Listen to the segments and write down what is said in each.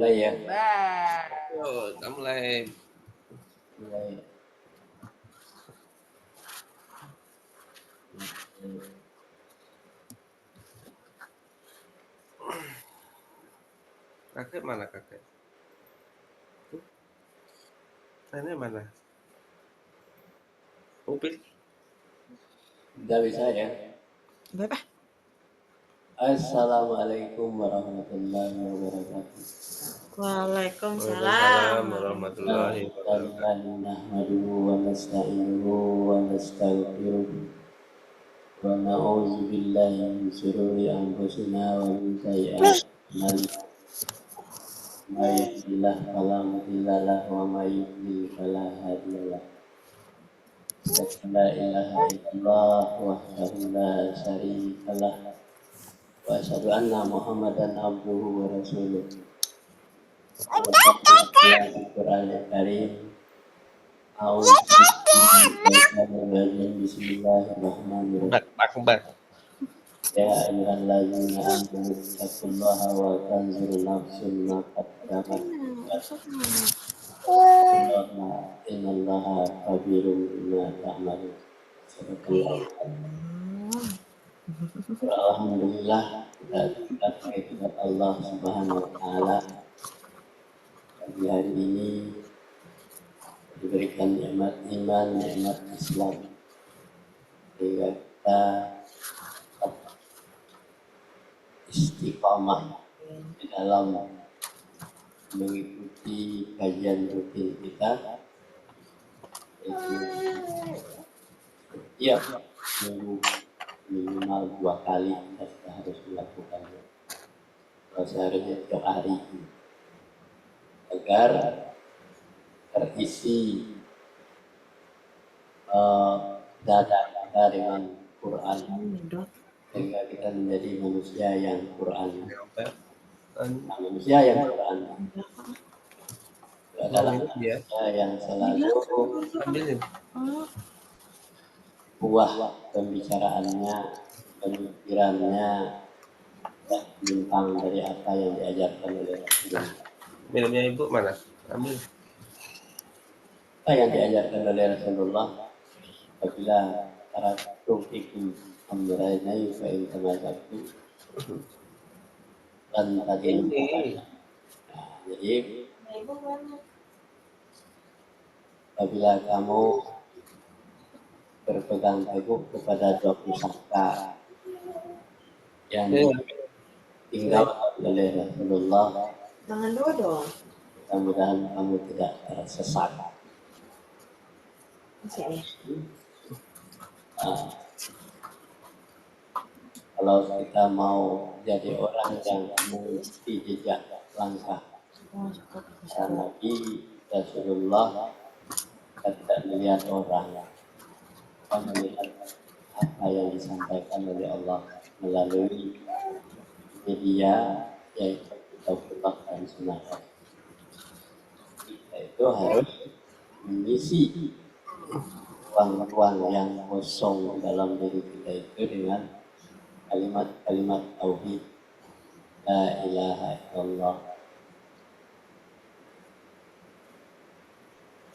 mulai ya. Yo, kita mulai. Mulai. Kakek mana kakek? Nenek mana? Upil. Nggak bisa ya. Berapa? Assalamualaikum warahmatullahi wabarakatuh. Waalaikumsalam warahmatullahi wabarakatuh. Nahmaduhu wa nasta'inuhu wa nastaghfiruh. Wa na'udzu billahi min shururi anfusina wa min sayyi'ati a'malina. May yahdihillahu fala mudilla lahu wa may yudlil fala hadiya lahu. La ilaha illallah wahdahu la syarika lah. Wa asyhadu anna Muhammadan abduhu wa rasuluh. Al-Qur'anul Karim. Bismillahirrahmanirrahim. Kembar. Ya ayyuhallazina amanu taqullaha wa tanzur nafsun ma qaddamat. Innallaha khabirun bima ta'malun. Alhamdulillah kita kepada Allah Subhanahu wa taala. Di hari ini diberikan nikmat iman, nikmat Islam, sehingga kita istiqamah di dalam mengikuti kajian rutin kita. Setiap minggu minimal 2 kali kita harus melakukannya. Seharusnya tiap hari agar terisi dada kita dengan Quran, sehingga kita menjadi manusia yang Quran. Manusia yang Quran adalah manusia yang selalu buah pembicaraannya, pemikirannya menyimpang dari apa yang diajarkan oleh Rasulullah. Minumnya ibu mana? Ambil. Apa yang diajarkan oleh Rasulullah? Apabila para tufikum amrayna fa in tamazaktu dan tadi jadi apabila kamu berpegang teguh kepada dua pusaka yang tinggal oleh Rasulullah, Tangan dua dong. mudah-mudahan kamu tidak tersesat. Kalau kita mau jadi orang yang mengikuti jejak langkah Nabi Rasulullah, kita tidak melihat orang, kita melihat apa yang disampaikan oleh Allah melalui media, yaitu Kitabullah dan Sunnah. Kita itu harus mengisi ruang-ruang yang kosong dalam diri kita itu dengan kalimat-kalimat tauhid, la ilaha illallah.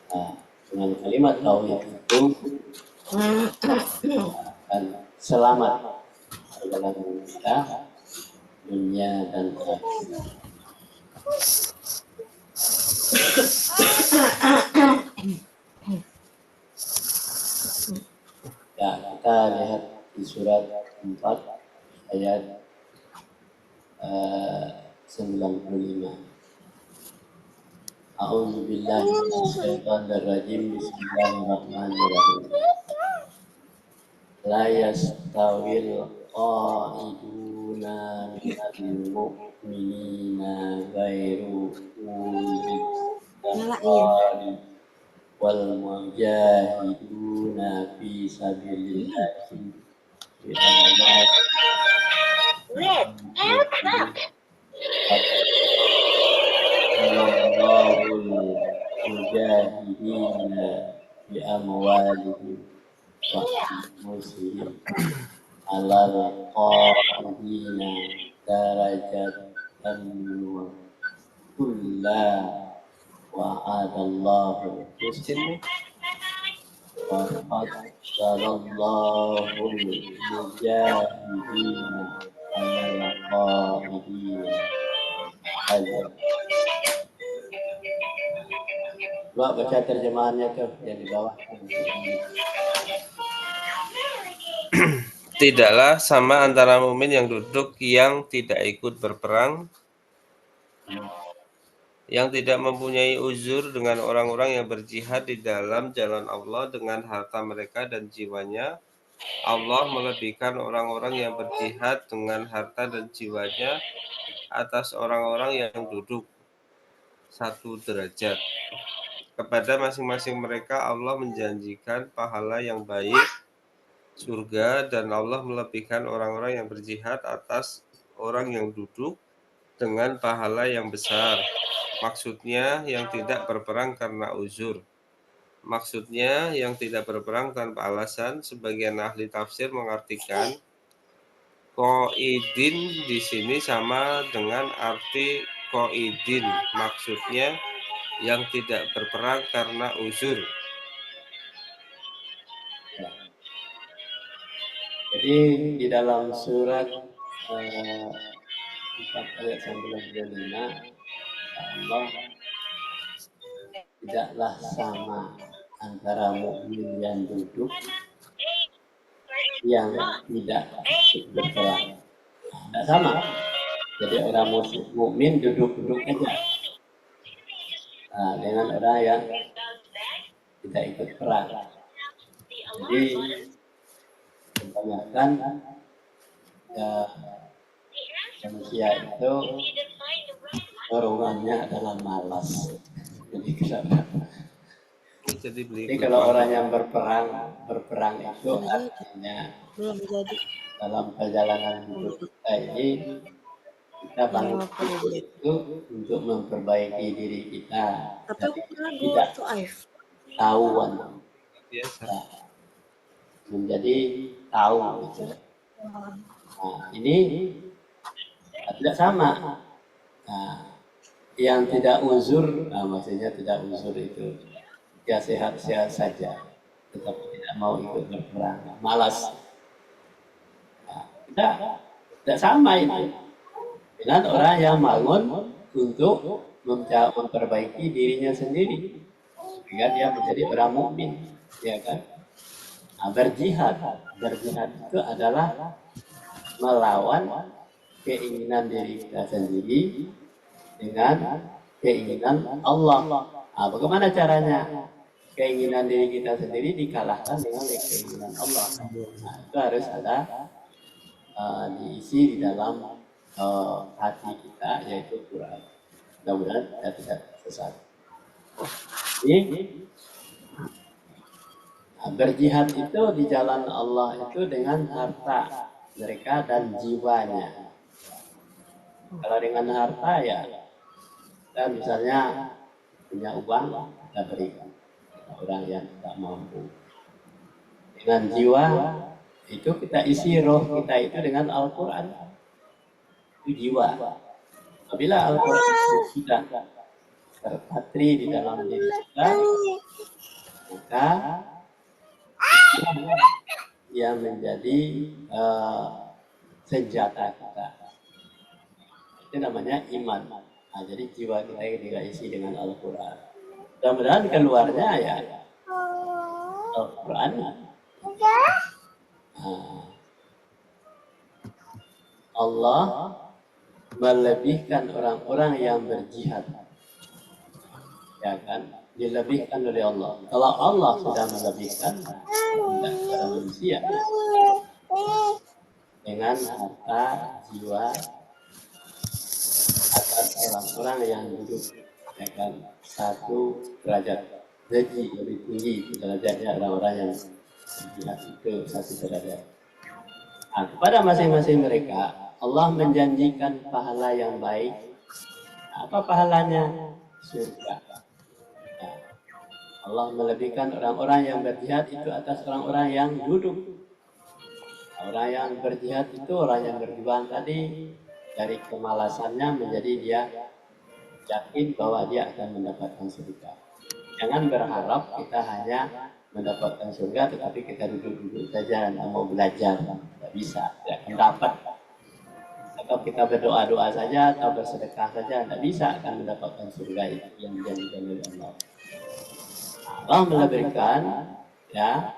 Nah, dengan kalimat tauhid itu akan selamat perjalanan kita dunia dan akhirat. Ya, kita lihat di surat 4 ayat 95. A'udzu billahi minasyaitonir rajim. Bismillahirrahmanirrahim. La yastawil qa'iduna minal mu'minina ghairu ulil darari wal mujahiduna fi sabilillahi bi Allahul mujahidina bi amwalihim wa anfusihim alal qa'idina darajatan minhu kulla wa'adallahu husna Sini. wa qaddarallahu mujahidina alal qaidina ajr. Coba baca terjemahannya tuh yang di bawah. Tidaklah sama antara mukmin yang duduk yang tidak ikut berperang, yang tidak mempunyai uzur dengan orang-orang yang berjihad di dalam jalan Allah dengan harta mereka dan jiwanya. Allah melebihkan orang-orang yang berjihad dengan harta dan jiwanya atas orang-orang yang duduk satu derajat. Kepada masing-masing mereka Allah menjanjikan pahala yang baik, surga, dan Allah melebihkan orang-orang yang berjihad atas orang yang duduk dengan pahala yang besar. Maksudnya yang tidak berperang karena uzur. Maksudnya yang tidak berperang tanpa alasan. Sebagian ahli tafsir mengartikan qaidin di sini sama dengan arti qaidin. Maksudnya yang tidak berperang karena uzur. Jadi di dalam surat 4 ayat 95 Allah tidaklah sama antara mukmin yang duduk yang tidak berperang. Tidak sama. Jadi orang mukmin duduk-duduk aja. Nah, dengan orang yang tidak ikut perang. Jadi kebanyakan ya, manusia itu dorongannya adalah malas. Jadi Jadi kalau orang yang berperang itu artinya dalam perjalanan hidup kita ini kita bangun itu untuk memperbaiki diri kita dari tidak tahuan menjadi tahu gitu. Nah, ini tidak sama. Nah, yang tidak uzur, maksudnya tidak uzur itu ya sehat-sehat saja, tetapi tidak mau ikut berperang, malas. Nah, tidak sama itu dengan orang yang bangun untuk memperbaiki dirinya sendiri, sehingga dia menjadi orang mukmin, ya kan? Nah, berjihad itu adalah melawan keinginan diri kita sendiri dengan keinginan Allah. Nah, bagaimana caranya? Keinginan diri kita sendiri dikalahkan dengan keinginan Allah. Nah, itu harus ada diisi di dalam hati kita, yaitu Quran. Mudah-mudahan kita tidak sesat. Ini berjihad itu di jalan Allah itu dengan harta mereka dan jiwanya. Kalau dengan harta ya, kita misalnya punya uang, kita berikan orang yang tidak mampu. Dengan jiwa itu kita isi roh kita itu dengan Al-Quran. Itu jiwa. Apabila Al-Quran sudah terpatri di dalam diri kita, maka yang menjadi senjata kita. Itu namanya iman. Nah, jadi jiwa kita diisi dengan Al-Quran. Mudah-mudahan keluarnya ya Al-Quran. Allah melebihkan orang-orang yang berjihad, ya kan? Dilebihkan oleh Allah. Kalau Allah sudah melebihkan, tidak kepada manusia dengan harta jiwa atas orang-orang yang duduk, ya kan? Satu derajat lebih tinggi derajatnya orang-orang yang berjihad itu satu derajat. Nah, kepada masing-masing mereka Allah menjanjikan pahala yang baik. Apa pahalanya? Surga. Nah, Allah melebihkan orang-orang yang berjihad itu atas orang-orang yang duduk. Orang yang berjihad itu orang yang berjuang tadi, dari kemalasannya menjadi dia yakin bahwa dia akan mendapatkan surga. Jangan berharap kita hanya mendapatkan surga tetapi kita duduk-duduk saja dan mau belajar, tidak bisa, tidak akan dapat. Atau kita berdoa-doa saja atau bersedekah saja tidak bisa akan mendapatkan surga yang dijanjikan oleh Allah. Allah memberikan ya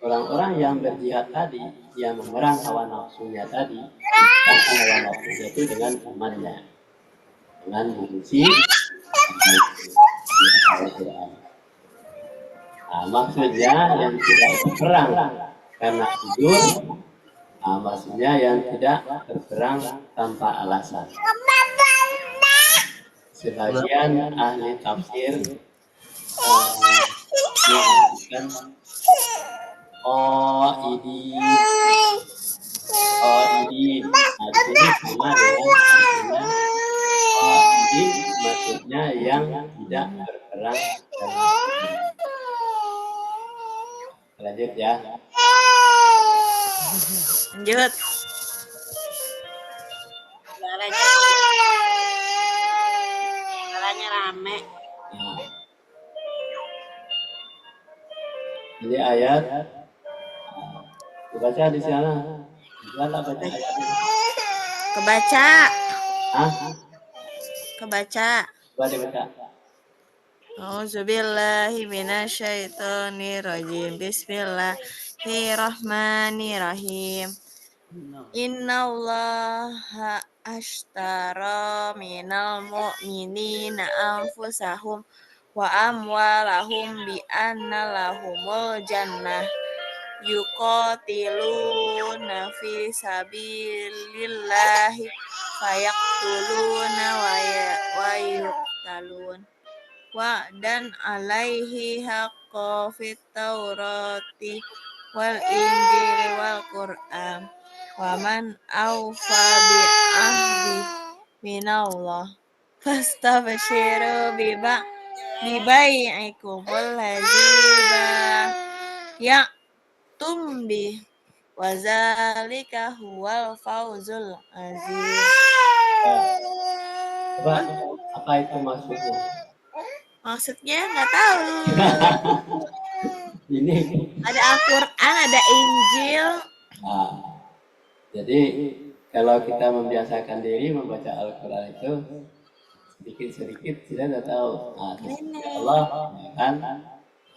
orang-orang yang berjihad tadi, yang memerang hawa nafsunya tadi, hawa nafsunya itu dengan imannya, dengan mengisi Al-Quran. Nah, maksudnya yang tidak berperang karena tidur, maksudnya yang tidak berperang tanpa alasan. Sebagian ahli tafsir mengatakan qaidin. Nah, di sini sama dengan artinya qaidin, maksudnya yang tidak berperang. Lanjut ya. Lanjut. Suaranya rame. Nah. Jadi ayat dibaca di sana. Gimana baca ayatnya? Kebaca. Hah? Kebaca. Coba dibaca. A'udzubillahi minasyaitonirrajim. Bismillahirrahmanirrahim. Innallaha ashtara minal mu'minina anfusahum wa amwalahum bi anna lahumul jannah yuqatiluna fi sabilillahi fayaqtuluna wa yuqtalun wa'dan alaihi haqqo fit taurati wal injili wal qur'an wa man awfa bi ahdi minallah fastabshiru bi bai'ikumul ladzi tumbi wa zalika huwal fawzul azim. Coba apa itu maksudnya? Maksudnya nggak tahu. Ini Ada Al-Quran, ada Injil. nah, jadi kalau kita membiasakan diri membaca Al-Quran itu sedikit-sedikit kita sudah tahu. Nah, Allah ya kan,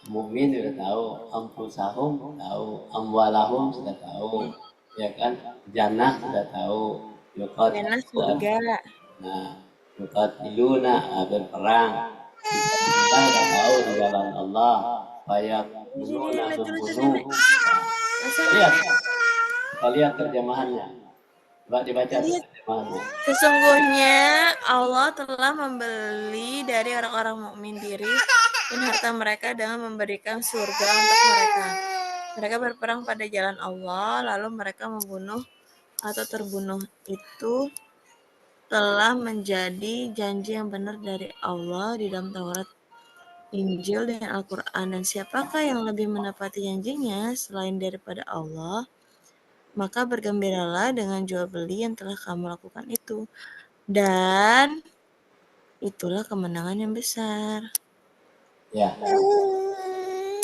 mukmin sudah tahu, anfusahum tahu, amwalahum sudah tahu, ya kan, jannah sudah tahu, Jannah surga. Nah, yuqatiluna berperang. Kita sudah tahu di jalan Allah, fayaqtuluna membunuh. Lihat, kita lihat terjemahannya. Coba dibaca terjemahannya. Sesungguhnya Allah telah membeli dari orang-orang mukmin diri dan harta mereka dengan memberikan surga untuk mereka. Mereka berperang pada jalan Allah, lalu mereka membunuh atau terbunuh. Itu telah menjadi janji yang benar dari Allah di dalam Taurat, Injil, dan Al-Quran. Dan siapakah yang lebih menepati janjinya selain daripada Allah? Maka bergembiralah dengan jual beli yang telah kamu lakukan itu. Dan itulah kemenangan yang besar. Ya.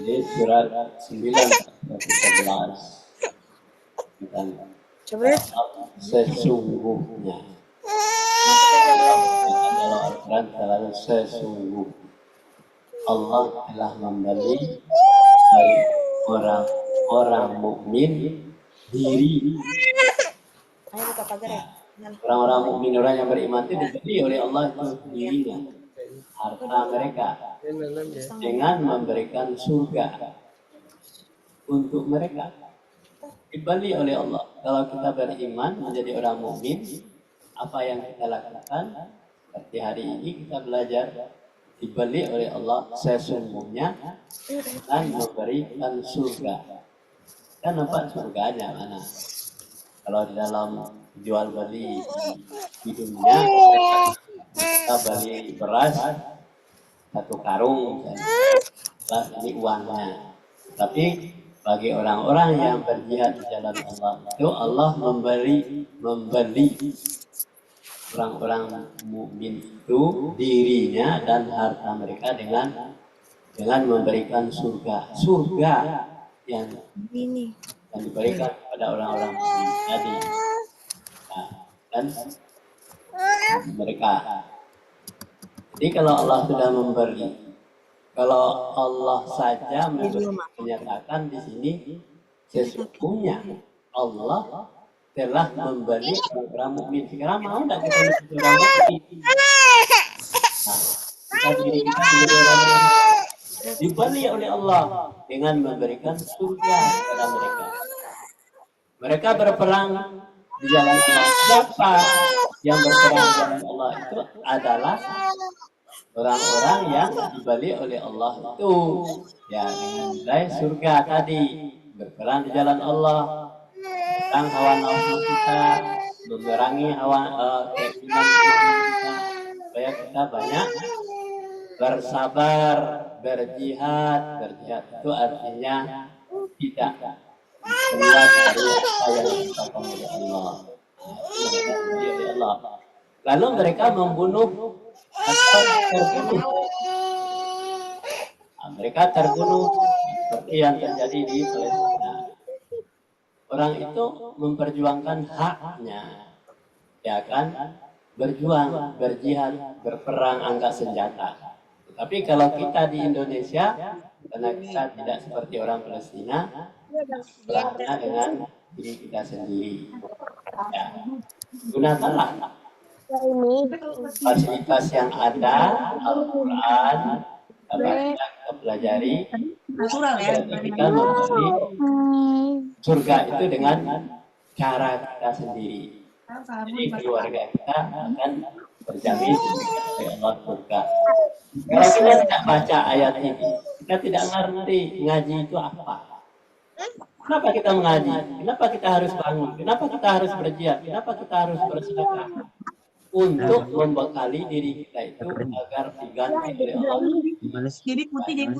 Ini surat 9:11. Coba lihat. Sesungguhnya. Kalau Al-Quran selalu sesungguh. Allah telah membeli dari orang-orang mukmin diri. Ayo buka pagar ya. Orang-orang mukmin, orang yang beriman itu dibeli oleh Allah itu dirinya, harta mereka, dengan memberikan surga untuk mereka. Dibeli oleh Allah. Kalau kita beriman menjadi orang mukmin, apa yang kita lakukan seperti hari ini kita belajar, dibeli oleh Allah sesungguhnya dan memberikan surga. Kan nampak surganya mana? Kalau di dalam jual beli di dunia, kita beli beras 1 karung misalnya, ini uangnya. Tapi bagi orang-orang yang berjihad di jalan Allah itu Allah membeli orang-orang mukmin itu dirinya dan harta mereka dengan memberikan surga yang diberikan kepada orang-orang mukmin tadi. Nah, dan mereka. Jadi kalau Allah sudah memberi, kalau Allah saja menyatakan di sini sesungguhnya Allah telah memberi orang mukmin. Sekarang mau tidak kita menjadi orang mukmin? Nah, kita diri kita menjadi orang mukmin diberi oleh Allah dengan memberikan surga kepada mereka. Mereka berperang di jalan Allah. Siapa yang berperang di jalan Allah itu adalah orang-orang yang diberi oleh Allah itu ya dengan nilai surga tadi, berperang di jalan Allah, tentang hawa nafsu kita, memerangi hawa keinginan kita, supaya kita banyak bersabar, berjihad itu artinya tidak keluar dari apa yang dikatakan oleh Allah. Lalu mereka membunuh atau terbunuh. Mereka terbunuh seperti yang terjadi di Palestina. Orang itu memperjuangkan haknya, ya kan? Berjuang, berjihad, berperang angkat senjata. Tapi kalau kita di Indonesia, karena kita tidak seperti orang Palestina, perangnya dengan diri kita sendiri. Ya. Gunakanlah fasilitas yang ada, Al-Quran, kita pelajari, kita memberi surga itu dengan cara kita sendiri. Jadi keluarga kita akan terjamin oleh Allah surga. Kalau kita tidak baca ayat ini, kita tidak ngerti ngaji itu apa. Kenapa kita mengaji? Kenapa kita harus bangun? Kenapa kita harus berjihad? Kenapa kita harus bersedekah? Untuk membekali diri kita itu agar diganti oleh Allah. Jadi putih, jadi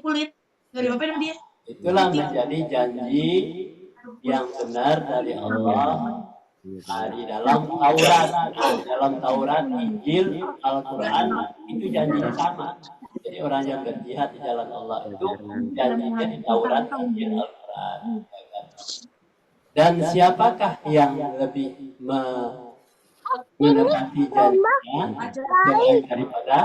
kulit. Dari apa dia? Itulah menjadi janji yang benar dari Allah. Di dalam Taurat, Injil, Al-Quran itu janjinya sama. Jadi orang yang berjihad di jalan Allah itu janjinya di Taurat, Injil, Al-Quran. Dan siapakah yang lebih menepati janjinya selain daripada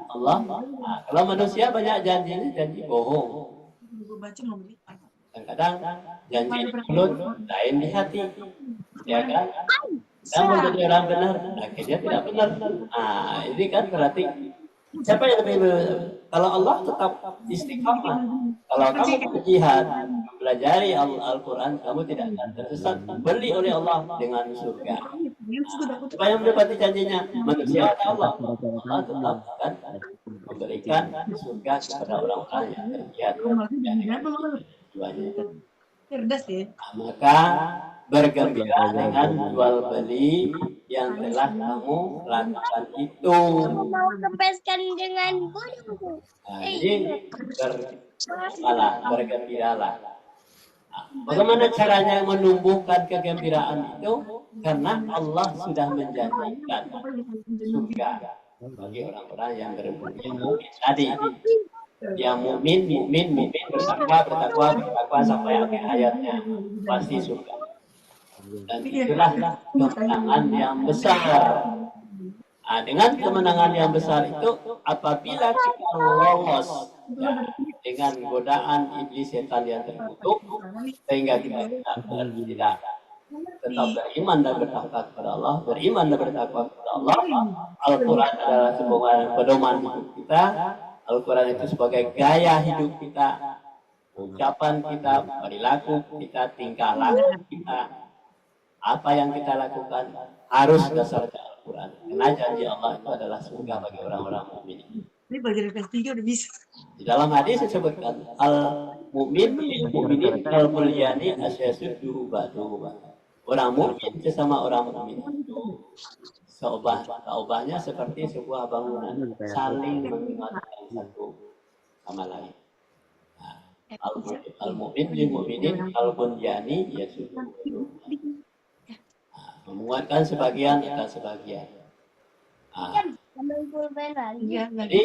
Allah? Nah, kalau manusia banyak janjinya, janji bohong. Kadang-kadang janji di mulut, lain di hati. Ya kan? Kamu jadi orang benar, akhirnya tidak benar. Nah, ini kan berarti siapa yang lebih kalau Allah tetap istiqamah. Kalau kamu berjihad, mempelajari Al-Quran, kamu tidak akan tersesat. Beli oleh Allah dengan surga. Supaya mendapati janjinya manusia atau Allah. Allah tetap akan memberikan surga kepada orang-orang yang berjihad. Maka bergembira dengan jual beli yang telah kamu lakukan itu. Mau kepeskan dengan gunung. Jadi bergembiralah. Bagaimana caranya menumbuhkan kegembiraan itu? Karena Allah sudah menjanjikan surga bagi orang-orang yang mukmin tadi. Yang mukmin bertakwa sampai akhir hayatnya pasti surga. Dan itulah kemenangan yang besar. Nah, dengan kemenangan yang besar itu apabila kita lolos ya, dengan godaan iblis setan yang terkutuk sehingga kita tidak tetap beriman dan bertakwa kepada Allah, Al-Quran adalah sebuah pedoman hidup kita. Al-Quran itu sebagai gaya hidup kita, ucapan kita, perilaku kita, tingkah laku kita, apa yang kita lakukan harus dasarnya Al-Quran. Karena janji Allah itu adalah surga bagi orang-orang mukmin. Ini bagian ketiga udah bisa. Di dalam hadis disebutkan al-mu'minin al-mulyani asyasudduhu ba'duhu. Orang mukmin sesama orang mukmin itu seubahnya seperti sebuah bangunan saling mengingatkan satu sama lain. Al-mu'min lil mu'minin al-bunyani yasudduhu. Menguatkan sebagian atas sebagian. Ambil pulpen lagi. Iya, Jadi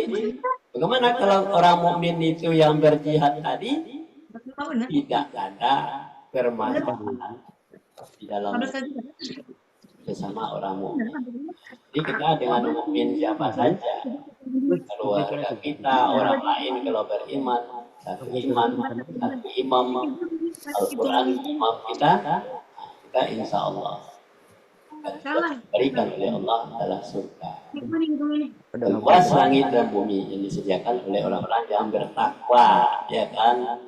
bagaimana kalau orang mukmin itu yang berjihad tadi benar. tidak ada permasalahan di dalam 15 kali. sesama orang mukmin. Jadi kita dengan mukmin siapa saja, keluarga kita, orang lain kalau beriman, satu iman, satu imam, Al-Quran imam kita insya Allah diberikan oleh Allah adalah surga. Luas langit dan bumi yang disediakan oleh orang-orang yang bertakwa, ya kan?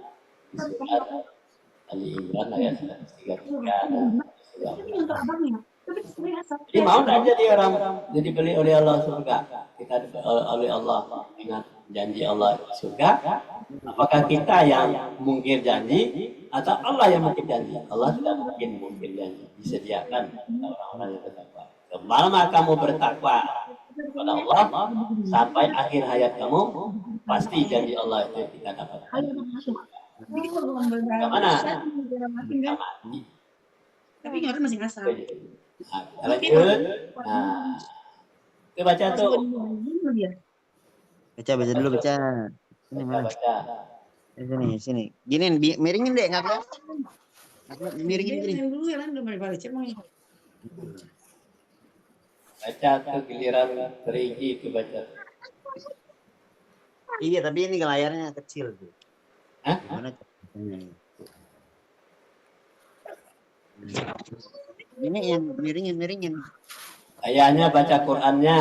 Di surat Ali Imran ayat 133 dan 134. Jadi mau tidak jadi orang jadi beli oleh Allah surga? Kita oleh Allah dengan janji Allah surga. Apakah kita yang mungkir janji atau Allah yang mungkir janji? Allah tidak mungkin mungkir janji. Disediakan orang-orang yang bertakwa. Selama kamu bertakwa kepada Allah sampai akhir hayat kamu, pasti janji Allah itu kita dapat. Bagaimana? Tapi nggak masih ngasal. Nah, lanjut. Nah, kita baca tuh. Baca dulu baca. Ini mana? Baca. Sini. Gini, miringin deh, nggak apa? Miringin gini. Dulu ya kan udah balik cek mau. Baca tuh giliran terigi itu baca. Iya, tapi ini layarnya kecil tuh. Hah? Gimana? Ini yang miringin. Ayahnya baca Qur'annya,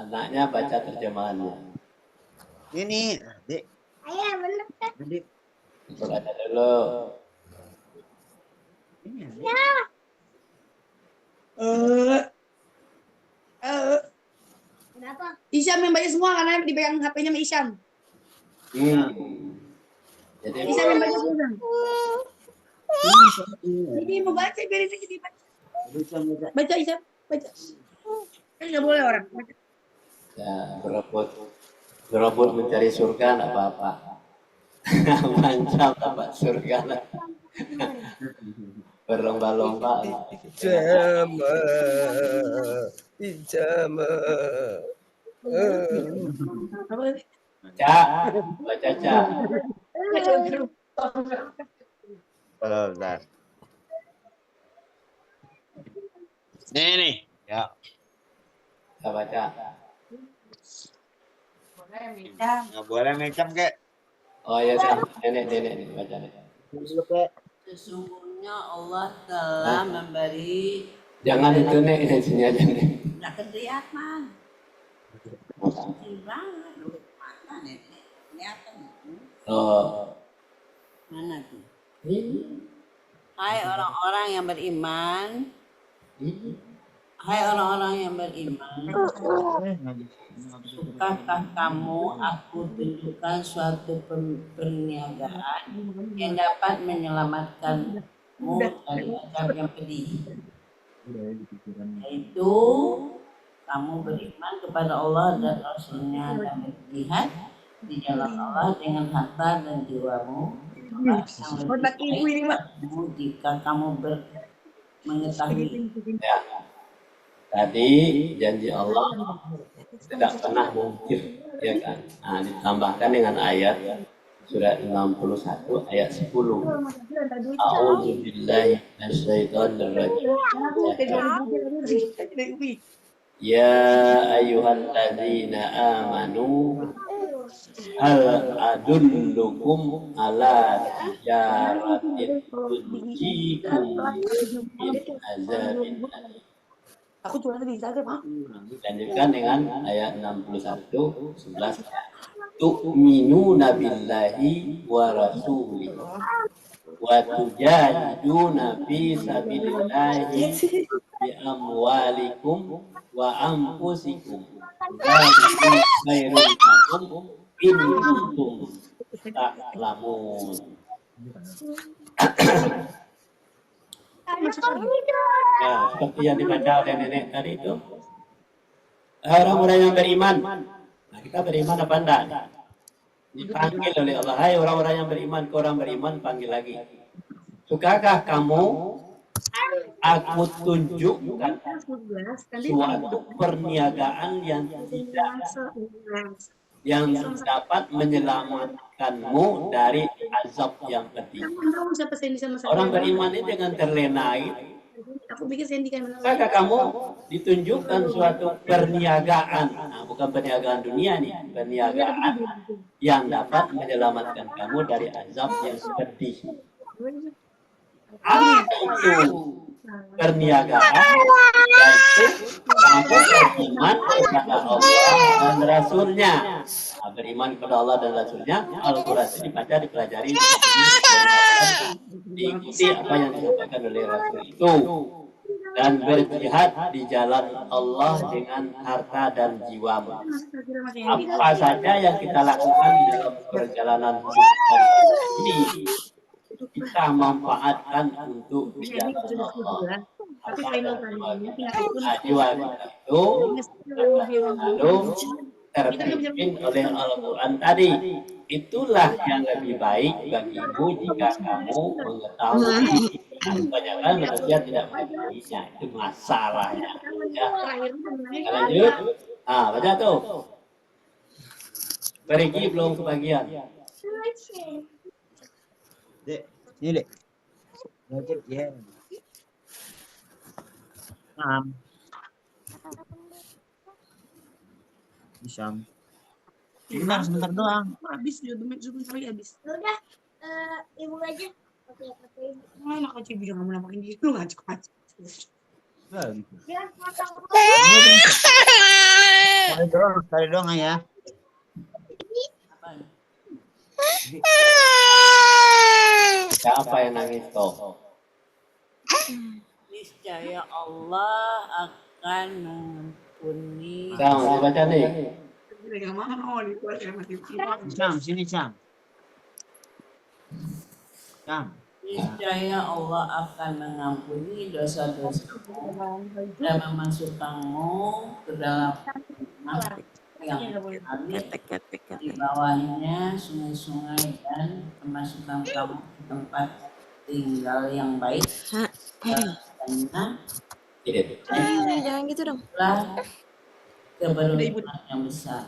anaknya baca terjemahannya. Ini, Dek. Ayah bener kan? Dek. Baca dulu. Ini, Dek. Kenapa? Isyam yang baca semua karena dipegang HP-nya sama Isyam. Jadi Isyam yang baca semua. Ini mau baca biar itu jadi baca. Baca Isyam, baca. Kan nggak boleh orang. Baca. ya, berebut mencari surga nggak apa-apa. Macam dapat surga lah. Berlomba-lomba. Ijama. Apa tadi? Baca Ca. Bentar. Nih. Ya. Kita baca. Nggak boleh macam kek. Oh ya, nenek baca nih. Sesungguhnya Allah telah memberi Jangan itu nek, sini aja nih. nak kelihatan. Kecil banget lu. Mana nih? Kelihatan. Oh. Mana tuh? Ini. Hai orang-orang yang beriman. Hai orang-orang yang beriman. Sukakah kamu aku tunjukkan suatu perniagaan yang dapat menyelamatkanmu dari azab yang pedih, yaitu kamu beriman kepada Allah dan Rasulnya dan berjihad di jalan Allah dengan harta dan jiwamu. Otak ibu ini Mak. Jika kamu mengetahui. Ya. Tadi janji Allah tidak pernah mungkir, ya kan? Nah, ditambahkan dengan ayat surat 61 ayat 10. A'udzu billahi minasyaitonir rajim. Ya ayyuhalladzina amanu hal adullukum ala tijaratin tunjikum min azabin alim. Aku jualan di Instagram. Lanjutkan dengan ayat 61 11. Tu'minuna billahi wa rasulihi wa tujahiduna fi sabilillahi bi amwalikum wa anfusikum. Dzalikum khairun lakum in kuntum ta'lamun. Ya, seperti yang dibaca oleh nenek tadi itu. Orang-orang yang beriman. Nah, kita beriman apa enggak? Dipanggil oleh Allah. Hai orang-orang yang beriman, ke orang beriman panggil lagi. Sukakah kamu aku tunjukkan 11 kan dia suatu perniagaan yang dapat menyelamatkanmu dari azab yang pedih. Kamu tahu siapa Sandy sama saya? Orang beriman ini dengan terlena itu, Aku pikir Sandy kan maka kamu ditunjukkan suatu perniagaan. Nah, bukan perniagaan dunia nih, perniagaan yang dapat menyelamatkan kamu dari azab yang pedih. Apa itu perniagaan? Yaitu kamu beriman kepada Allah dan Rasulnya. Nah, beriman kepada Allah dan Rasulnya, Al-Quran itu dibaca, dipelajari, diikuti apa yang disampaikan oleh Rasul itu, dan berjihad di jalan Allah dengan harta dan jiwamu. Apa saja yang kita lakukan dalam perjalanan hidup ini, kita manfaatkan untuk di jalan Allah. tapi final kalinya tinggal Jiwa kita itu lalu terpimpin oleh Al-Quran tadi. Itulah yang lebih baik bagimu jika kamu mengetahui. Kebanyakan manusia tidak mengetahuinya, itu masalahnya. Ya. Kita lanjut. Ah, baca tuh. Pergi belum kebagian. Dek, ini dek. Belajar ya. Bisa. Sebentar doang. Habis sebentar lagi habis. Udah, ibu aja. Oke, ibu. Enak aja bilang kamu nampakin gitu nggak cukup. Jangan potong. Sekali doang ya. Siapa yang nangis toh? Niscaya Allah akan mengampuni. Jangan dibaca nih. Nggak mau dikuat ya mati. Cam, sini Cam. Cam. Niscaya Allah akan mengampuni dosa-dosamu dan memasukkanmu ke dalam neraka yang mengalir di bawahnya sungai-sungai, dan memasukkan kamu ke tempat tinggal yang baik. Karena Jangan gitu dong. itulah keberuntungan yang besar.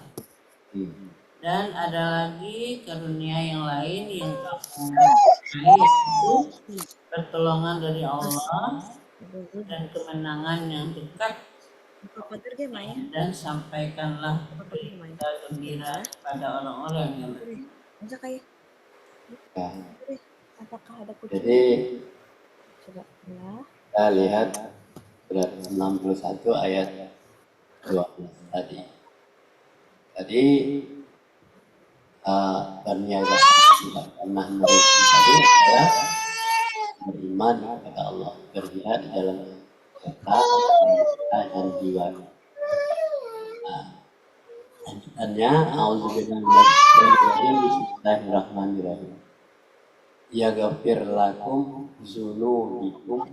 Dan ada lagi karunia yang lain yang kamu raih, yaitu pertolongan dari Allah dan kemenangan yang dekat. Dan sampaikanlah berita gembira pada orang-orang yang beriman. Apakah ada Jadi Coba ya. kita lihat surat 61 ayat 12 tadi. Tadi perniagaan tidak pernah merugi tadi adalah beriman kepada Allah, berjihad di dalam harta dan jiwa. Lanjutannya, Bismillahirrahmanirrahim. Yaghfir lakum dzunubikum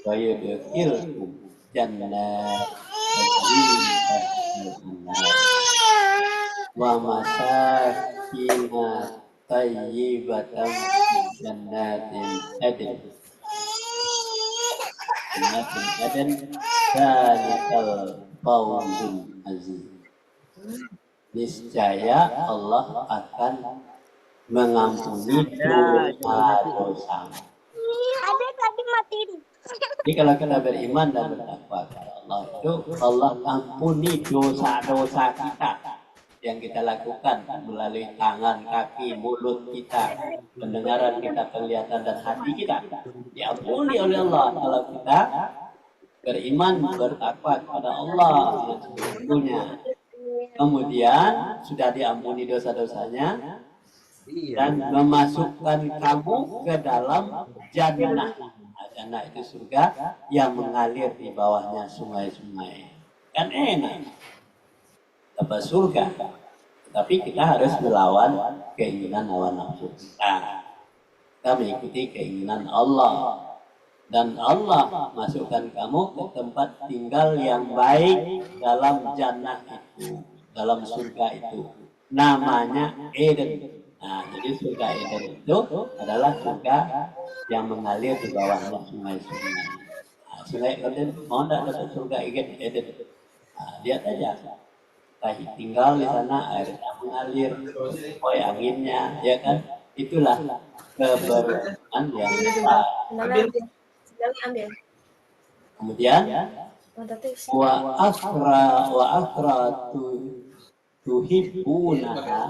wa yudkhilkum jannat wa masakin tayyibatan jannatin adn. Jannatin adn dzalikal fawzul azim. Niscaya Allah akan mengampuni dosa-dosa. Ada tadi matiin. Jadi kalau kita beriman dan bertakwa kepada Allah itu, Allah ampuni dosa-dosa kita yang kita lakukan melalui tangan, kaki, mulut kita, pendengaran kita, penglihatan dan hati kita. Diampuni oleh Allah kalau kita beriman, bertakwa kepada Allah yang sesungguhnya. Kemudian sudah diampuni dosa-dosanya dan memasukkan kamu ke dalam jannah. Jannah itu surga yang mengalir di bawahnya sungai-sungai. Kan enak dapat surga, tapi kita harus melawan keinginan hawa nafsu kita. Kita mengikuti keinginan Allah, dan Allah masukkan kamu ke tempat tinggal yang baik dalam jannah itu, dalam surga itu. Namanya Eden. Nah, jadi surga Eden itu adalah surga yang mengalir di bawahnya sungai-sungai. sungai Eden, mau tidak dapat surga Eden? Nah, lihat aja, kita tinggal di sana, airnya mengalir, foya anginnya, ya kan? Itulah keberkahan yang besar. Ambil. Kemudian wa akhra tuhibbunaha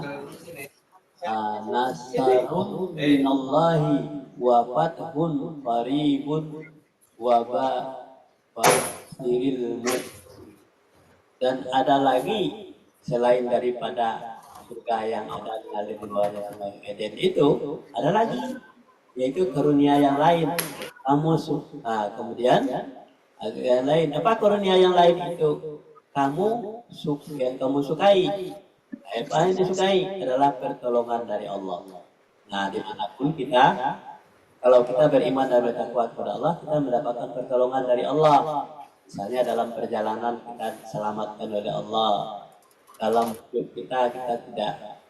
nasarun minallahi wa fathun qaribun wa basiril mu'min. Dan ada lagi selain daripada surga yang ada di luar sungai Eden itu, ada lagi yaitu karunia yang lain. Kemudian ada yang lain. Apa karunia yang lain itu? Yang kamu sukai. Apa yang disukai adalah pertolongan dari Allah. Nah, dimanapun kita, kalau kita beriman dan bertakwa kepada Allah, kita mendapatkan pertolongan dari Allah. Misalnya dalam perjalanan kita diselamatkan oleh Allah. Dalam hidup kita tidak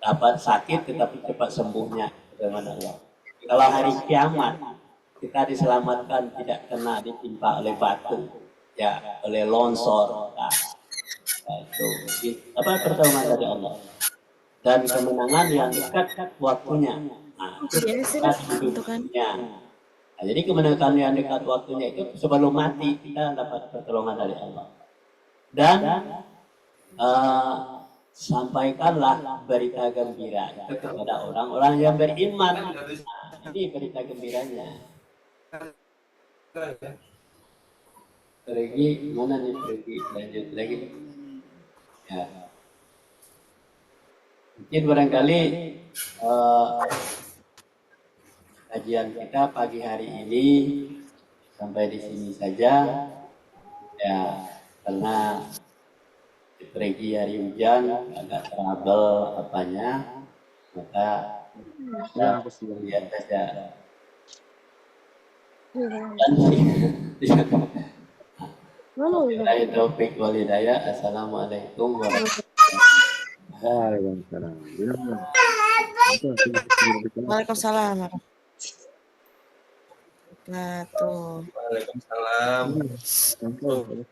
dapat sakit tetapi cepat sembuhnya dengan Allah. Kalau hari kiamat kita diselamatkan tidak kena ditimpa oleh batu, ya oleh longsor. Itu apa pertolongan dari Allah. Dan kemenangan yang dekat waktunya. Dekat hidupnya. Jadi kemenangan yang dekat waktunya itu sebelum mati kita dapat pertolongan dari Allah. Dan sampaikanlah berita gembira itu kepada orang-orang yang beriman. Ini berita gembiranya. Pergi mana nih pergi lanjut lagi. Ya. Mungkin barangkali kajian kita pagi hari ini sampai di sini saja. Ya, karena pergi hari hujan agak trouble apanya, maka kita lihat saja. Wabillahi taufiq wal hidayah. Assalamualaikum warahmatullahi wabarakatuh. Waalaikumsalam. Nah, tuh. Waalaikumsalam.